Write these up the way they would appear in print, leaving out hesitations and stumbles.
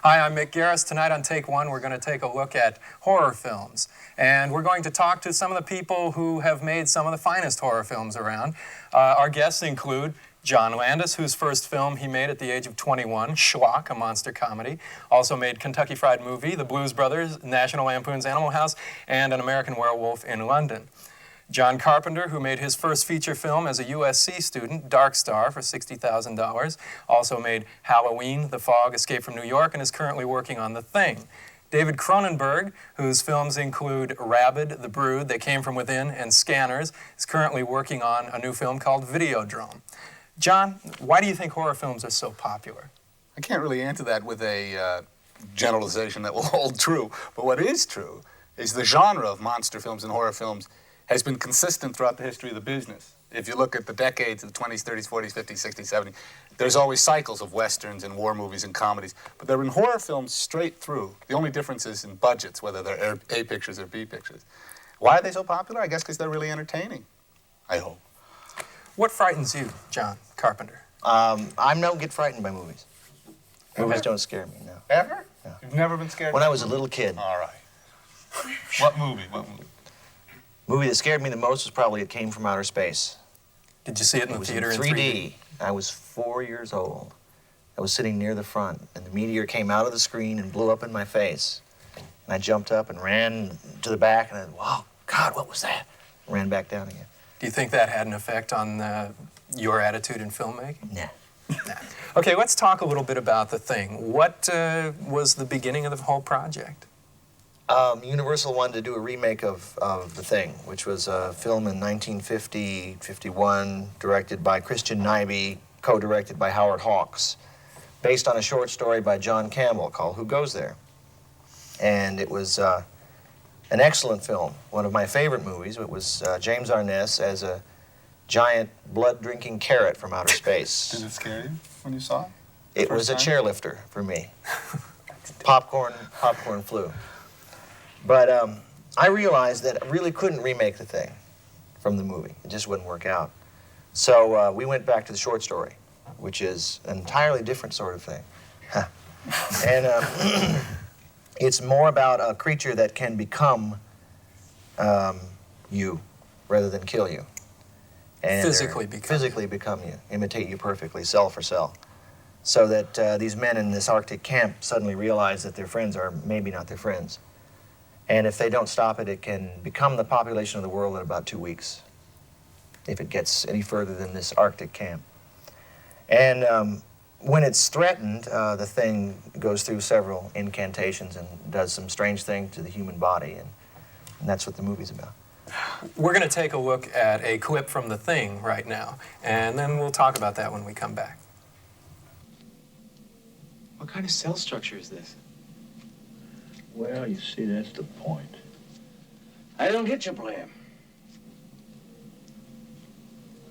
Hi, I'm Mick Garris. Tonight on Take One, we're going to take a look at horror films. And we're going to talk to some of the people who have made some of the finest horror films around. Our guests include John Landis, whose first film he made at the age of 21, Schlock, a monster comedy. Also made Kentucky Fried Movie, The Blues Brothers, National Lampoon's Animal House, and An American Werewolf in London. John Carpenter, who made his first feature film as a USC student, Dark Star, for $60,000. Also made Halloween, The Fog, Escape from New York, and is currently working on The Thing. David Cronenberg, whose films include Rabid, The Brood, They Came From Within, and Scanners, is currently working on a new film called Drome. John, why do you think horror films are so popular? I can't really answer that with a generalization that will hold true, but what is true is the genre of monster films and horror films has been consistent throughout the history of the business. If you look at the decades of the 20s, 30s, 40s, 50s, 60s, 70s, there's always cycles of westerns and war movies and comedies, but there have been horror films straight through. The only difference is in budgets, whether they're A pictures or B pictures. Why are they so popular? I guess because they're really entertaining, I hope. What frightens you, John Carpenter? I don't get frightened by movies. Movies don't scare me, no. Ever? No. You've never been scared? When I was a little kid. All right. What movie? Movie that scared me the most was probably It Came From Outer Space. Did you see it in the theater in 3D? I was 4 years old. I was sitting near the front, and the meteor came out of the screen and blew up in my face. And I jumped up and ran to the back, and I, wow, God, what was that? And ran back down again. Do you think that had an effect on your attitude in filmmaking? Nah. Nah. Okay, let's talk a little bit about The Thing. What was the beginning of the whole project? Universal wanted to do a remake of The Thing, which was a film in 1950-51, directed by Christian Nyby, co-directed by Howard Hawks, based on a short story by John Campbell called Who Goes There? And it was an excellent film, one of my favorite movies. It was James Arness as a giant blood-drinking carrot from outer space. Did it scare you when you saw it? It was a chairlifter for me. Popcorn flew. But I realized that I really couldn't remake The Thing from the movie. It just wouldn't work out. So we went back to the short story, which is an entirely different sort of thing. And it's more about a creature that can become you rather than kill you. And physically become you, imitate you perfectly, cell for cell. So that these men in this Arctic camp suddenly realize that their friends are maybe not their friends. And if they don't stop it, it can become the population of the world in about 2 weeks, if it gets any further than this Arctic camp. And when it's threatened, the thing goes through several incantations and does some strange thing to the human body, and that's what the movie's about. We're going to take a look at a clip from The Thing right now, and then we'll talk about that when we come back. What kind of cell structure is this? Well, you see, that's the point. I don't get your plan.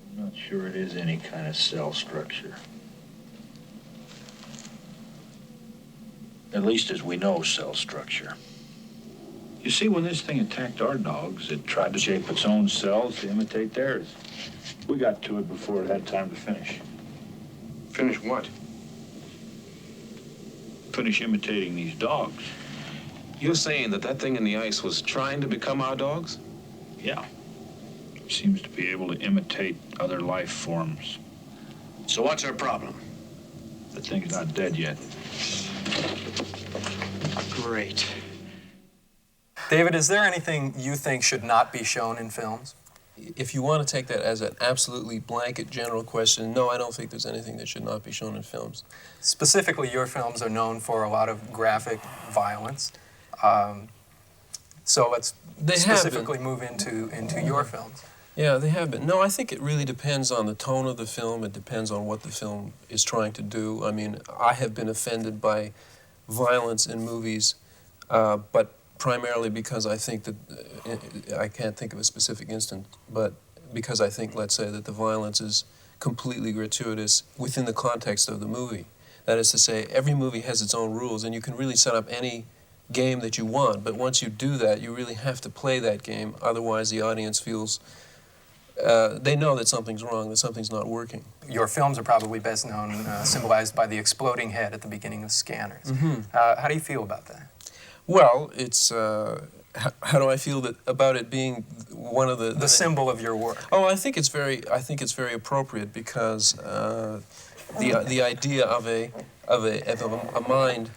I'm not sure it is any kind of cell structure. At least as we know cell structure. You see, when this thing attacked our dogs, it tried to shape its own cells to imitate theirs. We got to it before it had time to finish. Finish what? Finish imitating these dogs. You're saying that thing in the ice was trying to become our dogs? Yeah. It seems to be able to imitate other life forms. So what's our problem? The thing's not dead yet. Great. David, is there anything you think should not be shown in films? If you want to take that as an absolutely blanket general question, no, I don't think there's anything that should not be shown in films. Specifically, your films are known for a lot of graphic violence. So let's specifically move into your films. Yeah, they have been. No, I think it really depends on the tone of the film. It depends on what the film is trying to do. I mean, I have been offended by violence in movies, but primarily because I think that, I can't think of a specific instance, but because I think, let's say, that the violence is completely gratuitous within the context of the movie. That is to say, every movie has its own rules, and you can really set up any game that you want, but once you do that, you really have to play that game, otherwise the audience feels they know that something's wrong, that something's not working. Your films are probably best known, symbolized by the exploding head at the beginning of Scanners. Mm-hmm. How do you feel about that? Well, it's how do I feel about it being one of the symbol of your work? Oh, I think it's very appropriate because the idea of a mind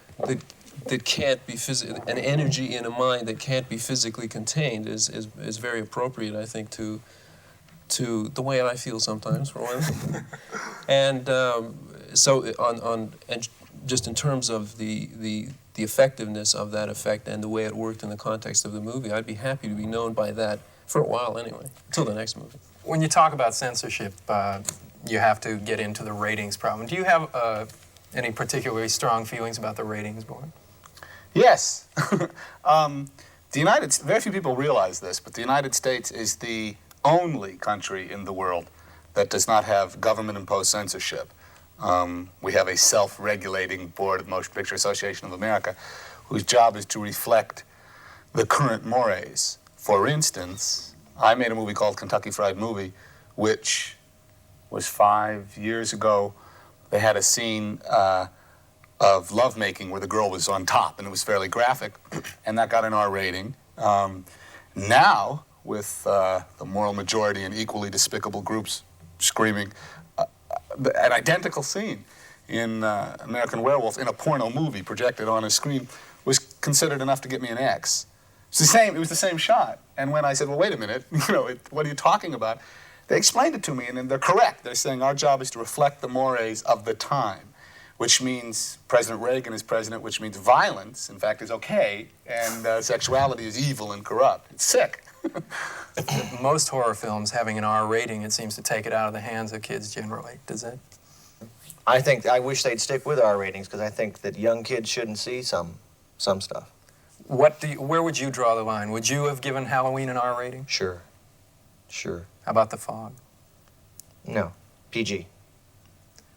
that can't be an energy in a mind that can't be physically contained is very appropriate, I think, to the way I feel sometimes, for one. And so and just in terms of the effectiveness of that effect and the way it worked in the context of the movie, I'd be happy to be known by that for a while anyway, until the next movie. When you talk about censorship, you have to get into the ratings problem. Do you have any particularly strong feelings about the ratings board? Yes. Very few people realize this, but the United States is the only country in the world that does not have government-imposed censorship. We have a self-regulating board of Motion Picture Association of America whose job is to reflect the current mores. For instance, I made a movie called Kentucky Fried Movie, which was 5 years ago. They had a scene of lovemaking where the girl was on top, and it was fairly graphic, and that got an R rating. Now, with the moral majority and equally despicable groups screaming, an identical scene in American Werewolf in a porno movie projected on a screen was considered enough to get me an X. It was the same shot. And when I said, well, wait a minute, what are you talking about? They explained it to me, and they're correct. They're saying our job is to reflect the mores of the time, which means President Reagan is president, which means violence, in fact, is okay, and sexuality is evil and corrupt. It's sick. Most horror films having an R rating, it seems to take it out of the hands of kids generally. Does it? I wish they'd stick with R ratings, because I think that young kids shouldn't see some stuff. Where would you draw the line? Would you have given Halloween an R rating? Sure. How about The Fog? No. PG.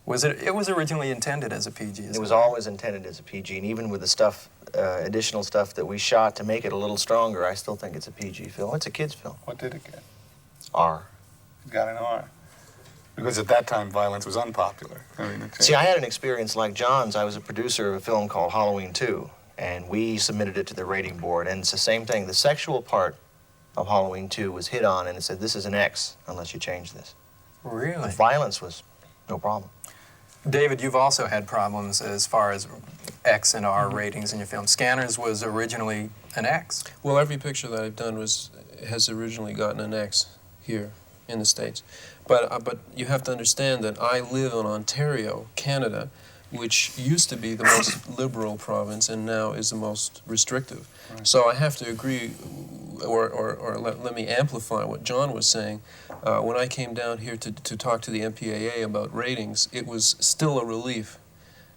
It was originally intended as a PG, It was always intended as a PG, and even with the stuff, additional stuff that we shot to make it a little stronger, I still think it's a PG film. It's a kid's film. What did it get? R. It got an R. Because at that time, violence was unpopular. See, I had an experience like John's. I was a producer of a film called Halloween 2, and we submitted it to the rating board, and it's the same thing. The sexual part of Halloween 2 was hit on, and it said, this is an X unless you change this. Really? The violence was no problem. David, you've also had problems as far as X and R ratings in your film. Scanners was originally an X. Well, every picture that I've done has originally gotten an X here in the States. But you have to understand that I live in Ontario, Canada, which used to be the most liberal province and now is the most restrictive. Right. So I have to agree, or let me amplify what John was saying. When I came down here to talk to the MPAA about ratings, it was still a relief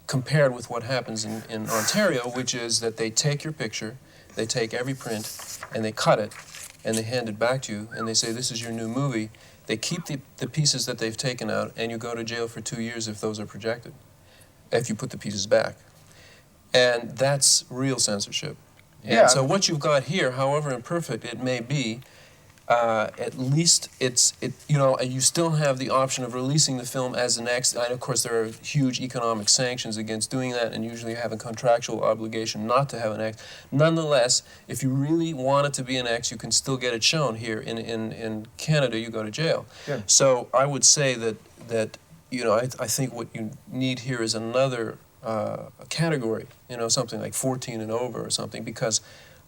compared with what happens in Ontario, which is that they take your picture, they take every print, and they cut it, and they hand it back to you, and they say, this is your new movie. They keep the pieces that they've taken out, and you go to jail for 2 years if those are projected, if you put the pieces back. And that's real censorship. And so what you've got here, however imperfect it may be, at least you still have the option of releasing the film as an X. And of course, there are huge economic sanctions against doing that, and usually you have a contractual obligation not to have an X. Nonetheless, if you really want it to be an X, you can still get it shown here. In Canada, you go to jail. Yeah. So I would say that I think what you need here is another category, something like 14 and over or something, because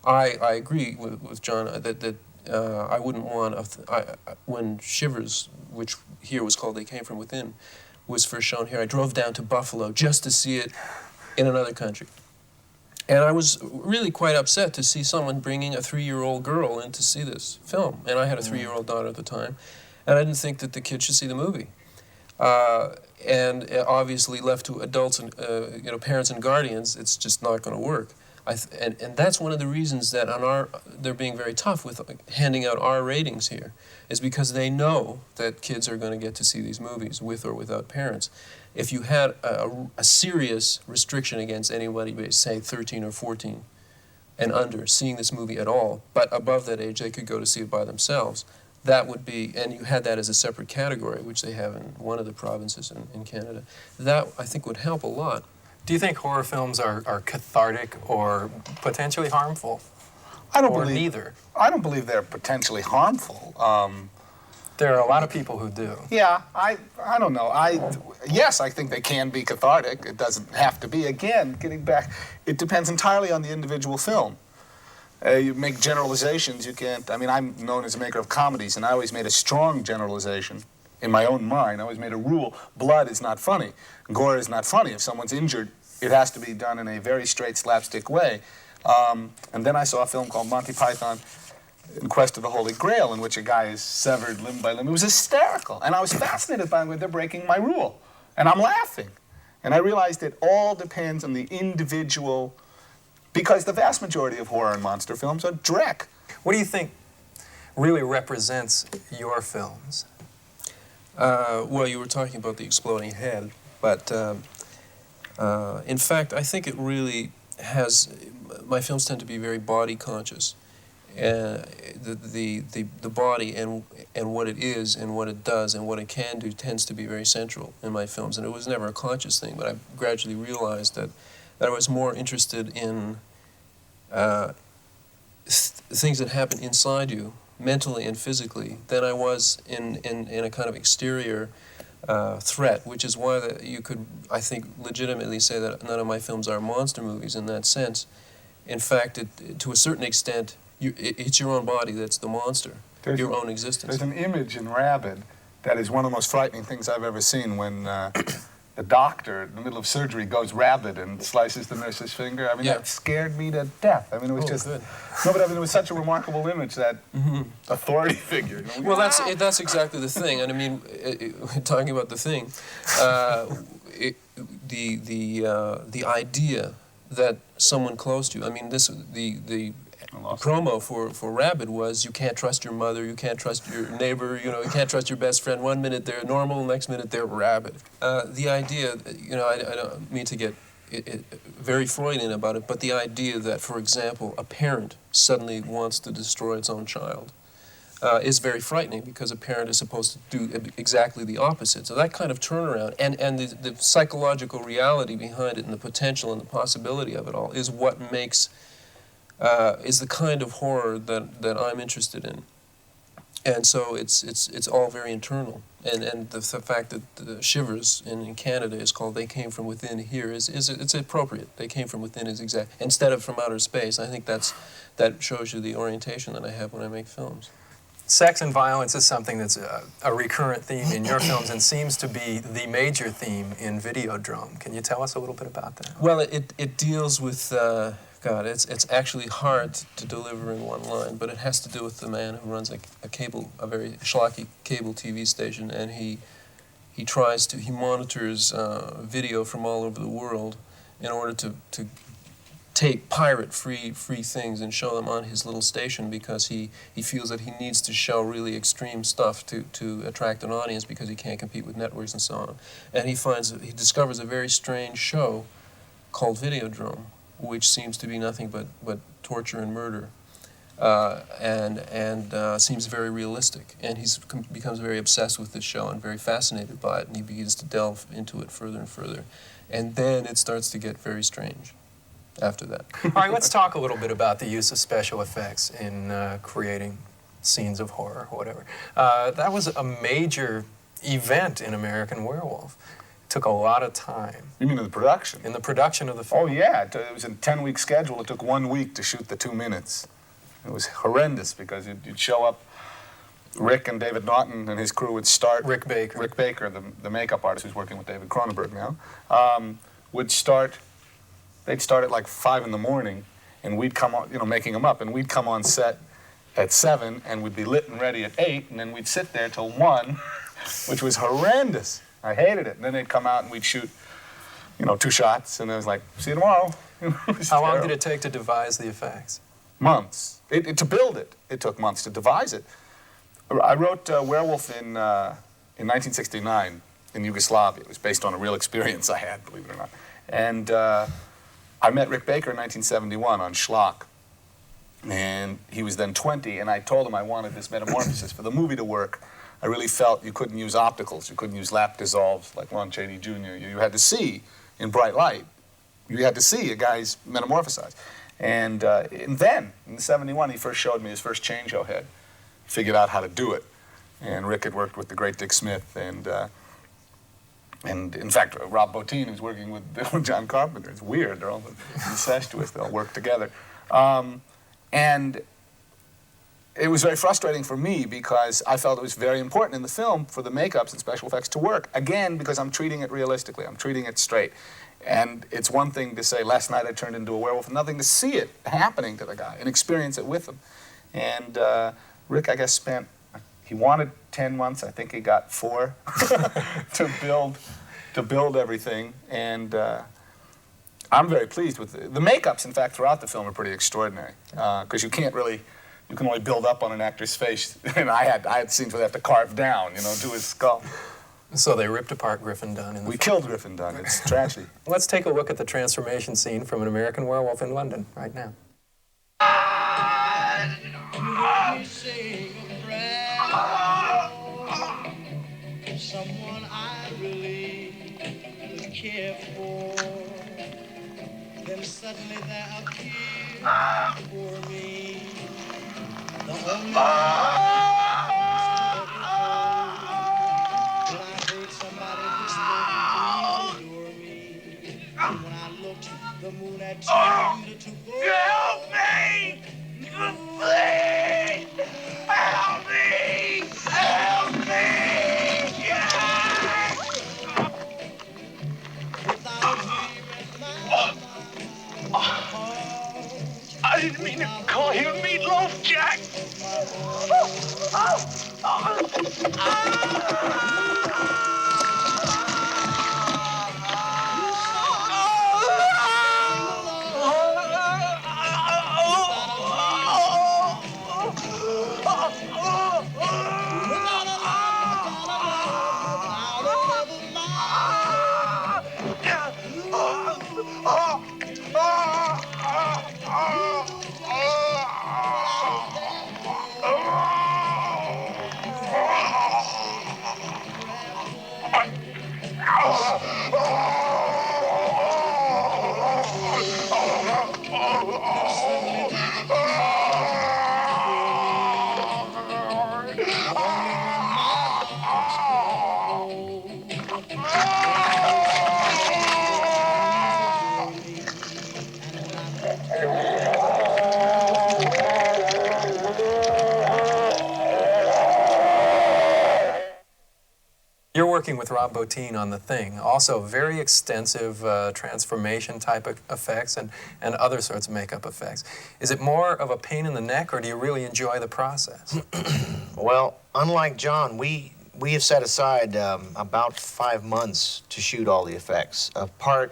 I agree with John that I wouldn't want, when Shivers, which here was called They Came From Within, was first shown here, I drove down to Buffalo just to see it in another country. And I was really quite upset to see someone bringing a 3-year-old girl in to see this film. And I had a 3-year-old daughter at the time, and I didn't think that the kid should see the movie. And obviously left to adults and parents and guardians, it's just not going to work. And that's one of the reasons that they're being very tough with handing out R ratings here, is because they know that kids are going to get to see these movies with or without parents. If you had a serious restriction against anybody, say 13 or 14 and under, seeing this movie at all, but above that age they could go to see it by themselves, that would be, and you had that as a separate category, which they have in one of the provinces in Canada, that I think would help a lot. Do you think horror films are cathartic or potentially harmful? I don't or believe neither. I don't believe they're potentially harmful. There are a lot of people who do. Yeah, I don't know. Yes, I think they can be cathartic. It doesn't have to be. Again, getting back, it depends entirely on the individual film. You make generalizations. You can't. I mean, I'm known as a maker of comedies, and I always made a strong generalization in my own mind. I always made a rule: blood is not funny, gore is not funny. If someone's injured, it has to be done in a very straight slapstick way. And then I saw a film called Monty Python in Quest of the Holy Grail, in which a guy is severed limb by limb. It was hysterical, and I was fascinated by it. They're breaking my rule, and I'm laughing. And I realized it all depends on the individual, because the vast majority of horror and monster films are dreck. What do you think really represents your films? Well, you were talking about the exploding head, but in fact, I think it really has. My films tend to be very body conscious. The body and what it is and what it does and what it can do tends to be very central in my films, and it was never a conscious thing, but I gradually realized that I was more interested in things that happen inside you, mentally and physically, than I was in a kind of exterior threat, which is why you could, I think, legitimately say that none of my films are monster movies in that sense. In fact, to a certain extent, it's your own body that's the monster, your own existence. There's an image in Rabid that is one of the most frightening things I've ever seen, when the doctor in the middle of surgery goes rabid and slices the nurse's finger. I mean, that scared me to death. I mean, it was just... Good. No, but I mean, it was such a remarkable image, that authority figure. You know? Well, that's exactly the thing. And I mean, talking about the thing, the idea that someone close to you, I mean, the promo for Rabid was, you can't trust your mother, you can't trust your neighbor, you can't trust your best friend. 1 minute they're normal, next minute they're rabid. The idea, I don't mean to get very Freudian about it, but the idea that, for example, a parent suddenly wants to destroy its own child is very frightening, because a parent is supposed to do exactly the opposite. So that kind of turnaround and the psychological reality behind it and the potential and the possibility of it all is what makes, is the kind of horror that I'm interested in. And so it's all very internal. And the fact that the Shivers in Canada is called They Came From Within here it's appropriate. They Came From Within is exact, instead of from outer space. I think that shows you the orientation that I have when I make films. Sex and violence is something that's a recurrent theme in your films and seems to be the major theme in Videodrome. Can you tell us a little bit about that? Well, it deals with, God, it's actually hard to deliver in one line, but it has to do with the man who runs a very schlocky cable TV station, and he monitors video from all over the world in order to take pirate-free things and show them on his little station, because he feels that he needs to show really extreme stuff to attract an audience, because he can't compete with networks and so on. And he discovers a very strange show called Videodrome, which seems to be nothing but torture and murder, and seems very realistic. And he becomes very obsessed with this show and very fascinated by it, and he begins to delve into it further and further. And then it starts to get very strange after that. All right, let's talk a little bit about the use of special effects in creating scenes of horror or whatever. That was a major event in American Werewolf. It took a lot of time. You mean in the production? In the production of the film. Oh, yeah. It was a 10-week schedule. It took 1 week to shoot the 2 minutes. It was horrendous, because you'd show up, Rick and David Naughton and his crew would start... Rick Baker, the makeup artist who's working with David Cronenberg now, would start... They'd start at like 5 in the morning, and we'd come on, making them up, and we'd come on set at 7, and we'd be lit and ready at 8, and then we'd sit there till 1, which was horrendous. I hated it. And then they'd come out and we'd shoot, 2 shots, and it was like, see you tomorrow. How long did it take to devise the effects? Months. To build it, it took months. To devise it, I wrote Werewolf in 1969 in Yugoslavia. It was based on a real experience I had, believe it or not. And I met Rick Baker in 1971 on Schlock. And he was then 20, and I told him I wanted this metamorphosis. For the movie to work, I really felt you couldn't use opticals. You couldn't use lap dissolves like Lon Chaney Jr. You had to see in bright light. You had to see a guy's metamorphosize. And then, in '71, he first showed me his first change-o head. Figured out how to do it. And Rick had worked with the great Dick Smith, and in fact, Rob Bottin, who's working with John Carpenter. It's weird. They're all incestuous. They all work together. And it was very frustrating for me because I felt it was very important in the film for the makeups and special effects to work. Again, because I'm treating it realistically. I'm treating it straight. And it's one thing to say, last night I turned into a werewolf, and nothing to see it happening to the guy and experience it with him. And Rick, I guess, he wanted 10 months. I think he got 4 to build everything. And I'm very pleased with it. The makeups, in fact, throughout the film are pretty extraordinary because you can only build up on an actor's face. And I had scenes where they have to carve down, do his skull. So they ripped apart Griffin Dunne in the We killed Griffin Dunne. It's tragedy. Let's take a look at the transformation scene from An American Werewolf in London right now. Someone I really would care for. Then suddenly there appeared for me the only when I heard somebody whisper, please adore me. And when I looked, the moon had turned to gold. Help me! Please! Help me! Help me! I didn't mean to call you Meatloaf, Jack. You're working with Rob Bottin on The Thing, also very extensive transformation type of effects and other sorts of makeup effects. Is it more of a pain in the neck, or do you really enjoy the process? Well, unlike John, we have set aside about 5 months to shoot all the effects,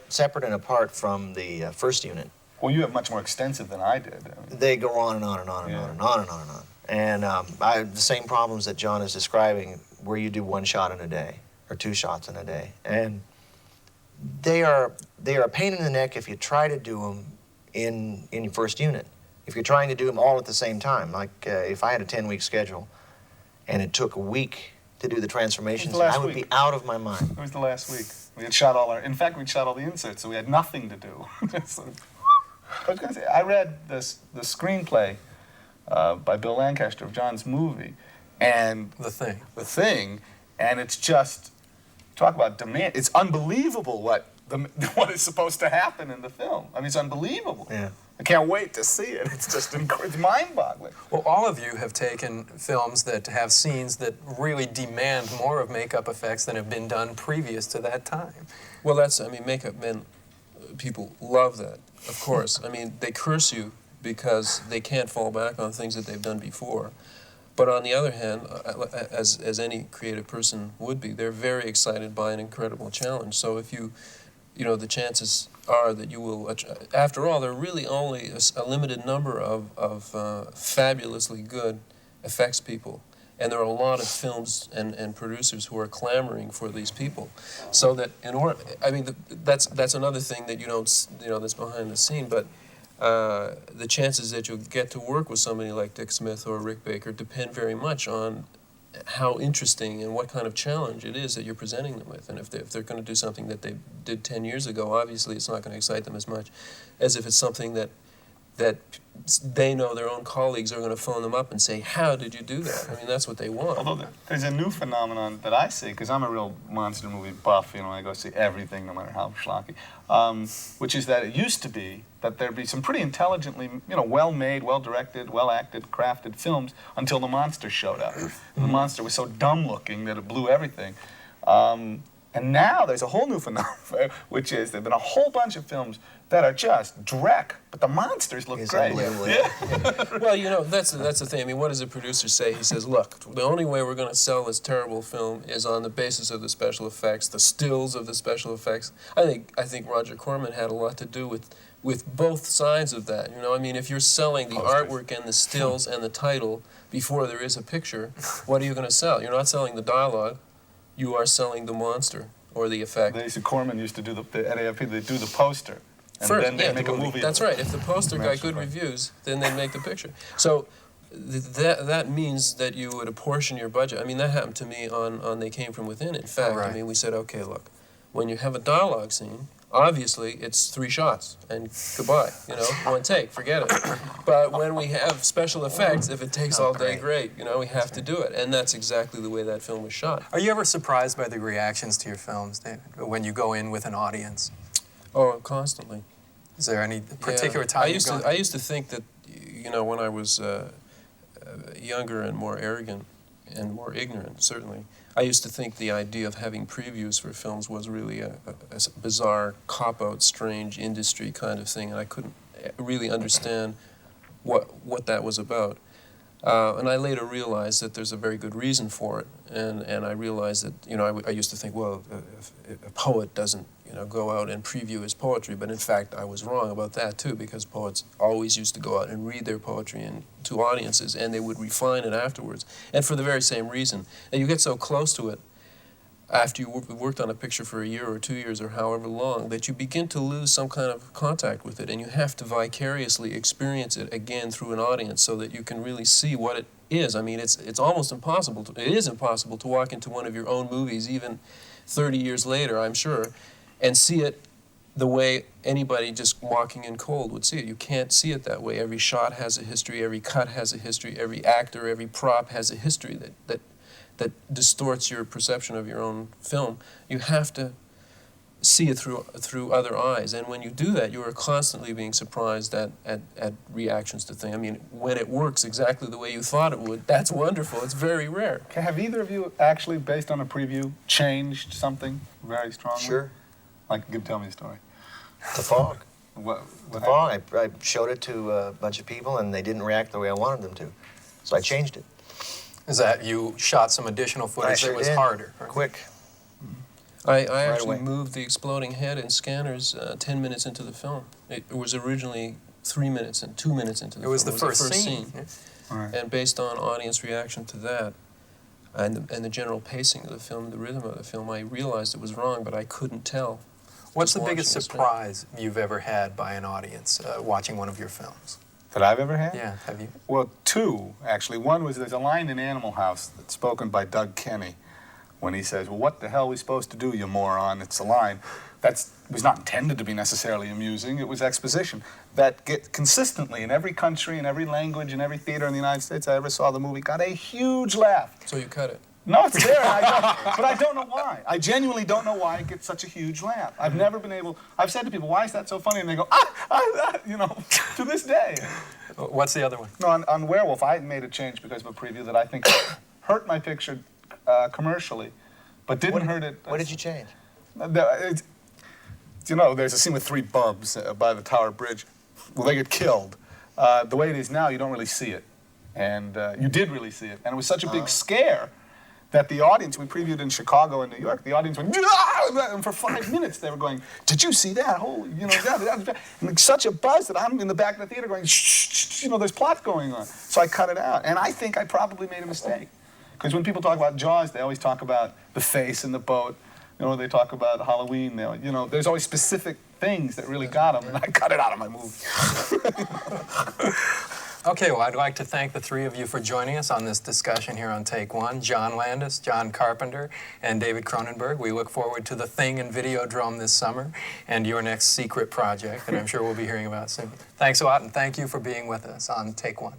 separate and apart from the first unit. Well, you have much more extensive than I did. They go on and on and on and on and on and on and on. And I have the same problems that John is describing, where you do 1 shot in a day or 2 shots in a day. And they are a pain in the neck if you try to do them in your first unit. If you're trying to do them all at the same time, like if I had a 10-week schedule and it took a week to do the transformations, I would be out of my mind. It was the last week. We had shot in fact, we'd shot all the inserts, so we had nothing to do. So, I was going to say, I read the screenplay by Bill Lancaster of John's movie, and The Thing, and it's just, talk about demand. It's unbelievable what is supposed to happen in the film. I mean, it's unbelievable. Yeah. I can't wait to see it. It's just it's mind-boggling. Well, all of you have taken films that have scenes that really demand more of makeup effects than have been done previous to that time. Well, makeup men, people love that, of course. I mean, they curse you because they can't fall back on things that they've done before. But on the other hand, as any creative person would be, they're very excited by an incredible challenge. So if the chances are that you will, after all, there are really only a limited number of fabulously good effects people. And there are a lot of films and producers who are clamoring for these people. So that that's another thing that you don't, that's behind the scene. But the chances that you'll get to work with somebody like Dick Smith or Rick Baker depend very much on how interesting and what kind of challenge it is that you're presenting them with. And if they're going to do something that they did 10 years ago, obviously it's not going to excite them as much as if it's something that they know their own colleagues are going to phone them up and say, how did you do that? I mean, that's what they want. Although there's a new phenomenon that I see, because I'm a real monster movie buff, you know, I go see everything, no matter how schlocky, which is that it used to be that there'd be some pretty intelligently, you know, well-made, well-directed, well-acted, crafted films until the monster showed up. The monster was so dumb-looking that it blew everything. And now there's a whole new phenomenon, which is there've been a whole bunch of films that are just dreck, but the monsters look great. Well, you know, that's the thing. I mean, what does a producer say? He says, look, the only way we're going to sell this terrible film is on the basis of the special effects, the stills of the special effects. I think Roger Corman had a lot to do with both sides of that. You know, I mean, if you're selling the artwork and the stills and the title before there is a picture, what are you going to sell? You're not selling the dialogue. You are selling the monster or the effect. Corman used to do at AFP, they do the poster. And first, then they make a movie. That's right. If the poster got good reviews, then they make the picture. So that means that you would apportion your budget. I mean, that happened to me on They Came From Within. In fact, I mean, we said, okay, look, when you have a dialogue scene, obviously it's 3 shots and goodbye, you know, 1 take, forget it. But when we have special effects, if it takes all day, great, you know, we have to do it. And that's exactly the way that film was shot. Are you ever surprised by the reactions to your films, David, when you go in with an audience? Oh, constantly. Is there any particular time I used to think that, you know, when I was younger and more arrogant and more ignorant, certainly, I used to think the idea of having previews for films was really a bizarre, cop-out, strange industry kind of thing, and I couldn't really understand what that was about. And I later realized that there's a very good reason for it, and I realized that, you know, I used to think, well, a poet doesn't, you know, go out and preview his poetry, but in fact I was wrong about that too, because poets always used to go out and read their poetry to audiences, and they would refine it afterwards, and for the very same reason. And you get so close to it after you worked on a picture for a year or 2 years or however long, that you begin to lose some kind of contact with it, and you have to vicariously experience it again through an audience so that you can really see what it is. I mean, it's almost impossible. It is impossible to walk into one of your own movies, even 30 years later, I'm sure, and see it the way anybody just walking in cold would see it. You can't see it that way. Every shot has a history, every cut has a history, every actor, every prop has a history that distorts your perception of your own film. You have to see it through other eyes, and when you do that, you are constantly being surprised at reactions to things. I mean, when it works exactly the way you thought it would, that's wonderful. It's very rare. Okay, have either of you actually, based on a preview, changed something very strongly? Sure. Like, tell me a story. The Fog. What The Fog. I showed it to a bunch of people, and they didn't react the way I wanted them to, so I changed it. Is that you shot some additional footage that was harder? Right? Quick. I actually moved the exploding head in scanners 10 minutes into the film. It was originally 3 minutes and 2 minutes into the film. It was the first scene. Right. And based on audience reaction to that, and the general pacing of the film, the rhythm of the film, I realized it was wrong, but I couldn't tell. What's the biggest surprise you've ever had by an audience watching one of your films? That I've ever had? Yeah, have you? Well, 2, actually. One was, there's a line in Animal House that's spoken by Doug Kenny when he says, well, what the hell are we supposed to do, you moron? It's a line that was not intended to be necessarily amusing. It was exposition that get consistently in every country, in every language, in every theater in the United States I ever saw the movie, got a huge laugh. So you cut it? No, it's there, but I don't know why. I genuinely don't know why it gets such a huge laugh. I've never been able, I've said to people, why is that so funny? And they go, you know, to this day. What's the other one? No, on Werewolf, I made a change because of a preview that I think hurt my picture commercially, but didn't hurt it. What did you change? You know, there's a scene with 3 bubs by the Tower Bridge. Well, they get killed. The way it is now, you don't really see it. And you did really see it. And it was such a big scare that the audience, we previewed in Chicago and New York, the audience went, "Ah!" And for 5 minutes they were going, did you see that? Holy, you know, that. And it's such a buzz that I'm in the back of the theater going, shh, you know, there's plot going on. So I cut it out. And I think I probably made a mistake. Because when people talk about Jaws, they always talk about the face in the boat. You know, they talk about Halloween. You know, there's always specific things that really got him, and I cut it out of my movie. Okay, well, I'd like to thank the three of you for joining us on this discussion here on Take One. John Landis, John Carpenter, and David Cronenberg. We look forward to The Thing and Videodrome this summer and your next secret project that I'm sure we'll be hearing about soon. Thanks a lot, and thank you for being with us on Take One.